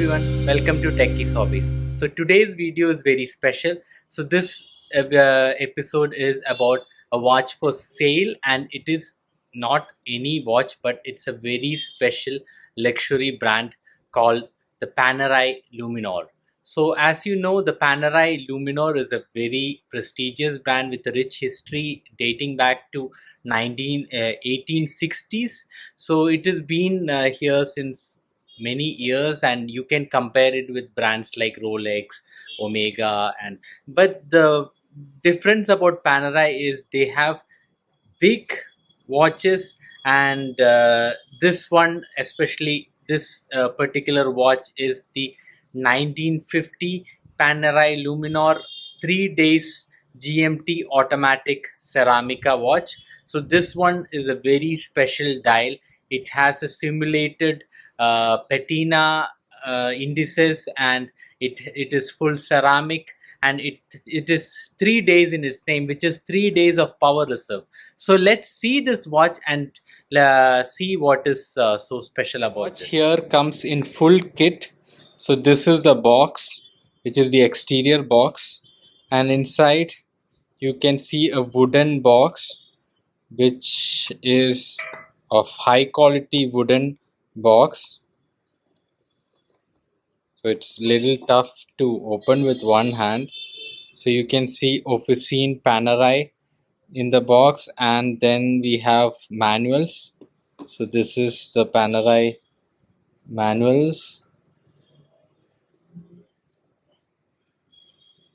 everyone, welcome to Techie Hobbies. So today's video is very special. So this episode is about a watch for sale, and it is not any watch, but it's a very special luxury brand called the Panerai Luminor. So as you know, the Panerai Luminor is a very prestigious brand with a rich history dating back to 1860s. So it has been here since many years, and you can compare it with brands like Rolex, Omega, and but the difference about Panerai is they have big watches, and this one, especially this particular watch, is the 1950 Panerai Luminor 3 days GMT automatic Ceramica watch. So this one is a very special dial. It has a simulated patina indices, and it is full ceramic, and it is 3 days in its name, which is 3 days of power reserve. So let's see this watch and see what is so special about this. Here comes in full kit. So this is the box, which is the exterior box, and inside you can see a wooden box, which is of high quality wooden box. So it's little tough to open with one hand. So you can see Officine Panerai in the box, and then we have manuals. So this is the Panerai manuals,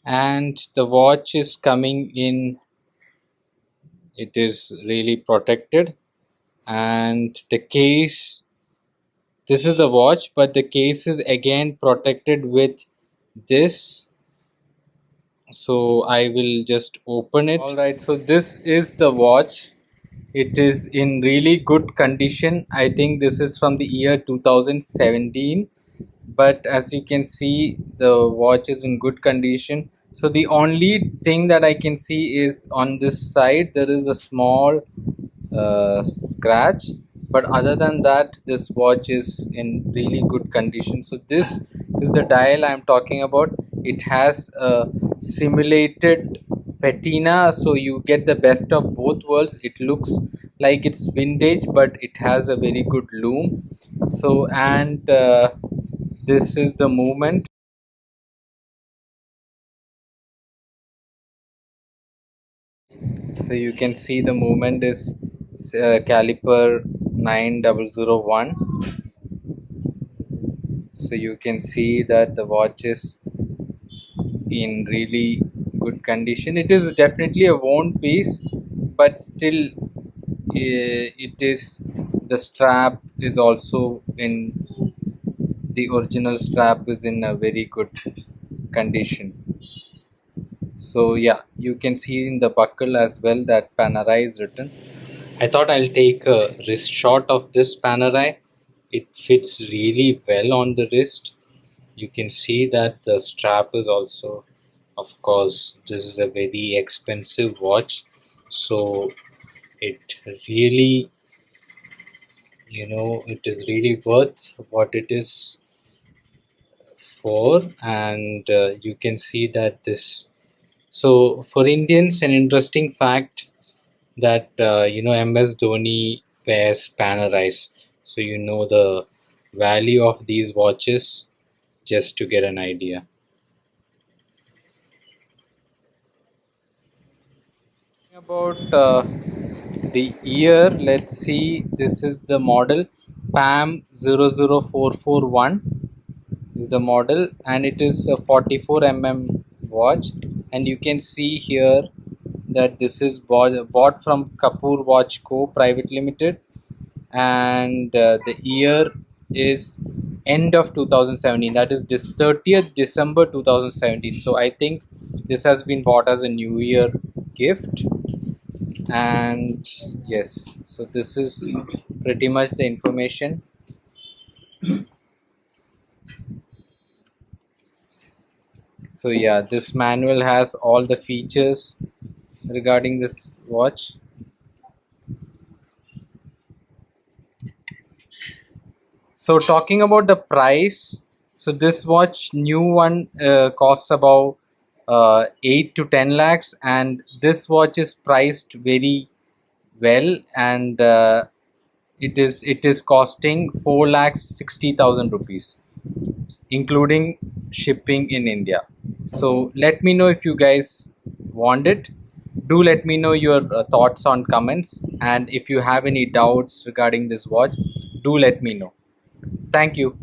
and the watch is coming in. It is really protected, and the case, this is the watch, but the case is again protected with this. So I will just open it. All right, so this is the watch. It is in really good condition. I think this is from the year 2017, but as you can see, the watch is in good condition. So the only thing that I can see is on this side there is a small scratch, but other than that this watch is in really good condition. So this is the dial I am talking about. It has a simulated patina, so you get the best of both worlds. It looks like it's vintage, but it has a very good loom. So, and this is the movement. So you can see the movement is caliper 9001. So you can see that the watch is in really good condition. It is definitely a worn piece, but still it is, the strap is also in, the original strap is in a very good condition. So yeah, you can see in the buckle as well that Panerai is written. I thought I'll take a wrist shot of this Panerai. It fits really well on the wrist. You can see that the strap is also, of course, this is a very expensive watch, so it really, it is really worth what it is for. And you can see that this, so for Indians, an interesting fact that MS Dhoni wears Panerais, so the value of these watches, just to get an idea. About the year, let's see, this is the model PAM 00441 is the model, and it is a 44 watch. And you can see here that this is bought from Kapoor Watch Co Private Limited, and the year is end of 2017, that is this 30th December 2017. So I think this has been bought as a new year gift. And yes, so this is pretty much the information. So yeah, this manual has all the features regarding this watch. So talking about the price, So this watch, new one, costs about 8 to 10 lakhs, and this watch is priced very well, and it is costing 4,60,000 rupees, including shipping in India. So let me know if you guys want it. Do let me know your thoughts on comments, and if you have any doubts regarding this watch, do let me know. Thank you.